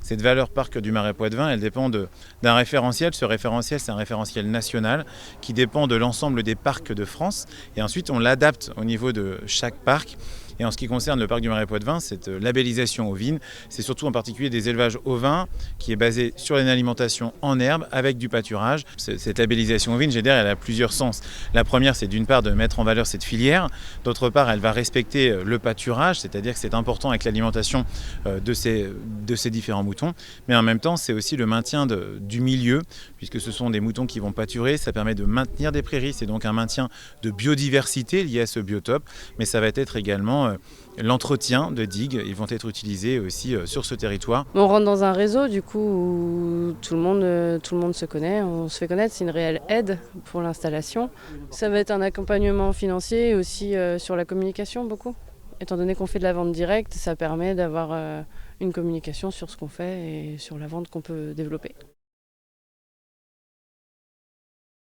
Cette valeur parc du Marais Poitevin, elle dépend d'un référentiel. Ce référentiel, c'est un référentiel national qui dépend de l'ensemble des parcs de France. Et ensuite, on l'adapte au niveau de chaque parc. Et en ce qui concerne le parc du Marais Poitevin, cette labellisation ovine, c'est surtout en particulier des élevages ovins qui est basé sur une alimentation en herbe avec du pâturage. Cette labellisation ovine, elle a plusieurs sens. La première, c'est d'une part de mettre en valeur cette filière. D'autre part, elle va respecter le pâturage, c'est-à-dire que c'est important avec l'alimentation de ces différents moutons. Mais en même temps, c'est aussi le maintien du milieu, puisque ce sont des moutons qui vont pâturer. Ça permet de maintenir des prairies, c'est donc un maintien de biodiversité lié à ce biotope. Mais ça va être également l'entretien de digues. Ils vont être utilisés aussi sur ce territoire. On rentre dans un réseau du coup où tout le monde se connaît, on se fait connaître, c'est une réelle aide pour l'installation. Ça va être un accompagnement financier et aussi sur la communication beaucoup. Étant donné qu'on fait de la vente directe, ça permet d'avoir une communication sur ce qu'on fait et sur la vente qu'on peut développer.